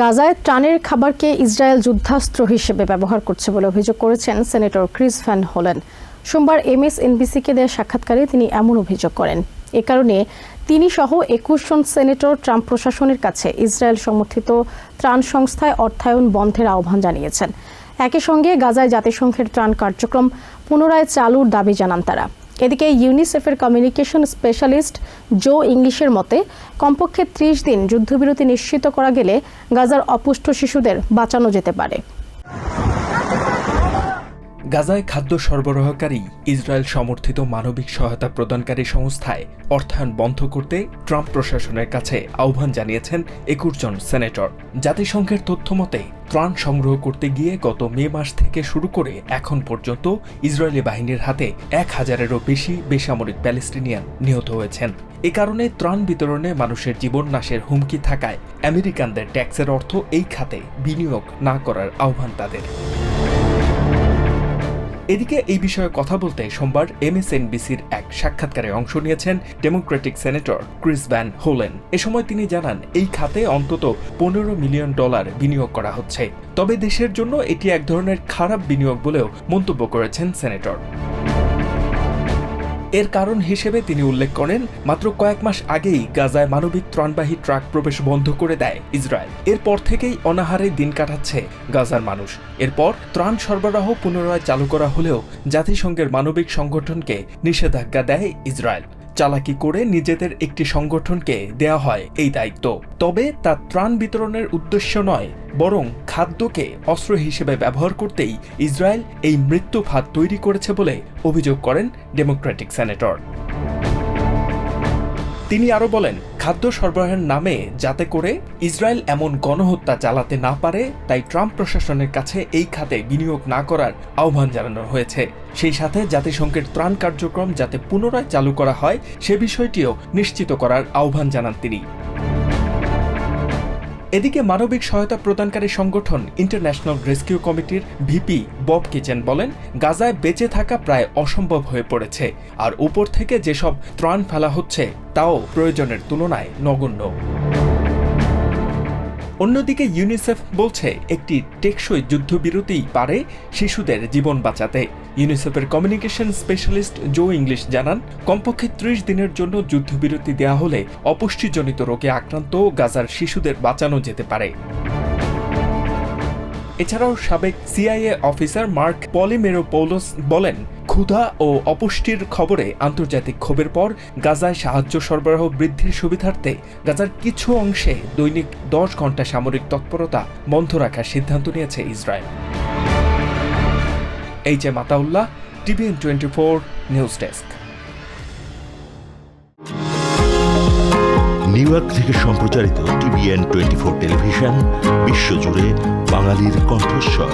গাজায় ত্রাণের খাবারকে ইসরায়েল যুদ্ধাস্ত্র হিসেবে ব্যবহার করছে বলে অভিযোগ করেছেন সেনেটর ক্রিস ভ্যান হোলেন। সোমবার MSNBCকে দেওয়া সাক্ষাৎকারে তিনি এমন অভিযোগ করেন। এ কারণে তিনি সহ 21 জন সেনেটর ট্রাম্প প্রশাসনের কাছে ইসরায়েল সমর্থিত ত্রাণ সংস্থায় অর্থায়ন বন্ধের আহ্বান জানিয়েছেন। একই সঙ্গে গাজায় জাতিসংঘের ত্রাণ কার্যক্রম পুনরায় চালুর দাবি জানান তারা। এদিকে ইউনিসেফের কমিউনিকেশন স্পেশালিস্ট জো ইংলিশের মতে কমপক্ষে 30 দিন যুদ্ধবিরতি নিশ্চিত করা গেলে গাজার অপুষ্ট শিশুদের বাঁচানো যেতে পারে। গাজায় খাদ্য সরবরাহকারী ইসরায়েল সমর্থিত মানবিক সহায়তা প্রদানকারী সংস্থায় অর্থায়ন বন্ধ করতে ট্রাম্প প্রশাসনের কাছে আহ্বান জানিয়েছেন 21 জন সেনেটর। জাতিসংঘের তথ্যমতে ত্রাণ সংগ্রহ করতে গিয়ে গত মে মাস থেকে শুরু করে এখন পর্যন্ত ইসরায়েলি বাহিনীর হাতে 1000-এরও বেশি বেসামরিক প্যালেস্টিনিয়ান নিহত হয়েছেন। এ কারণে ত্রাণ বিতরণে মানুষের জীবন নাশের হুমকি থাকায় আমেরিকানদের ট্যাক্সের অর্থ এই খাতে বিনিয়োগ না করার আহ্বান তাদের। এদিকে এই বিষয়ে কথা বলতে সোমবার MSNBCর এক সাক্ষাৎকারে অংশ নিয়েছেন Democratic senator Chris Van Hollen. এ সময় তিনি জানান, এই খাতে অন্তত $15 মিলিয়ন বিনিয়োগ করা হচ্ছে। তবে দেশের জন্য এটি এক ধরনের খারাপ বিনিয়োগ বলেও মন্তব্য করেছেন সেনেটর। এর কারণ হিসেবে তিনি উল্লেখ করেন, মাত্র কয়েক মাস আগেই গাজায় মানবিক ত্রাণবাহী ট্রাক প্রবেশ বন্ধ করে দেয় ইসরায়েল। এরপর থেকেই অনাহারে দিন কাটাচ্ছে গাজার মানুষ। এরপর ত্রাণ সরবরাহ পুনরায় চালু করা হলেও জাতিসংঘের মানবিক সংগঠনকে নিষেধাজ্ঞা দেয় ইসরায়েল। চালাকি করে নিজেদের একটি সংগঠনকে দেয়া হয় এই দায়িত্ব। তবে তা ত্রাণ বিতরণের উদ্দেশ্য নয়, বরং খাদ্যকে অস্ত্র হিসেবে ব্যবহার করতেই ইসরায়েল এই মৃত্যু ফাঁদ তৈরি করেছে বলে অভিযোগ করেন ডেমোক্রেটিক সেনেটর। তিনি আরও বলেন, খাদ্য সরবরাহের নামে যাতে করে ইসরায়েল এমন গণহত্যা চালাতে না পারে, তাই ট্রাম্প প্রশাসনের কাছে এই খাতে বিনিয়োগ না করার আহ্বান জানানো হয়েছে। সেই সাথে জাতিসংঘের ত্রাণ কার্যক্রম যাতে পুনরায় চালু করা হয় সে বিষয়টিও নিশ্চিত করার আহ্বান জানান তিনি। এদিকে মানবিক সহায়তা প্রদানকারী সংগঠন ইন্টারন্যাশনাল রেস্কিউ কমিটির ভিপি বব কিচেন বলেন, গাজায় বেঁচে থাকা প্রায় অসম্ভব হয়ে পড়েছে, আর উপর থেকে যেসব ত্রাণ ফেলা হচ্ছে তাও প্রয়োজনের তুলনায় নগণ্য। অন্যদিকে ইউনিসেফ বলছে, একটি টেকসই যুদ্ধবিরতিই পারে শিশুদের জীবন বাঁচাতে। ইউনিসেফের কমিউনিকেশন স্পেশালিস্ট জো ইংলিশ জানান, কমপক্ষে 30 দিনের জন্য যুদ্ধবিরতি দেওয়া হলে অপুষ্টিজনিত রোগে আক্রান্ত গাজার শিশুদের বাঁচানো যেতে পারে। এছাড়াও সাবেক CIA অফিসার মার্ক পলিমেরোপৌলোস বলেন, ক্ষুধা ও অপুষ্টির খবরে আন্তর্জাতিক ক্ষোভের পর গাজায় সাহায্য সরবরাহ বৃদ্ধির সুবিধার্থে গাজার কিছু অংশে দৈনিক 10 ঘন্টা সামরিক তৎপরতা বন্ধ রাখার সিদ্ধান্ত নিয়েছে Israel. HM Ataullah, TVN 24 news desk. New York থেকে সম্প্রচারিত TVN 24 টেলিভিশন বিশ্বজুড়ে বাঙালির কণ্ঠস্বর।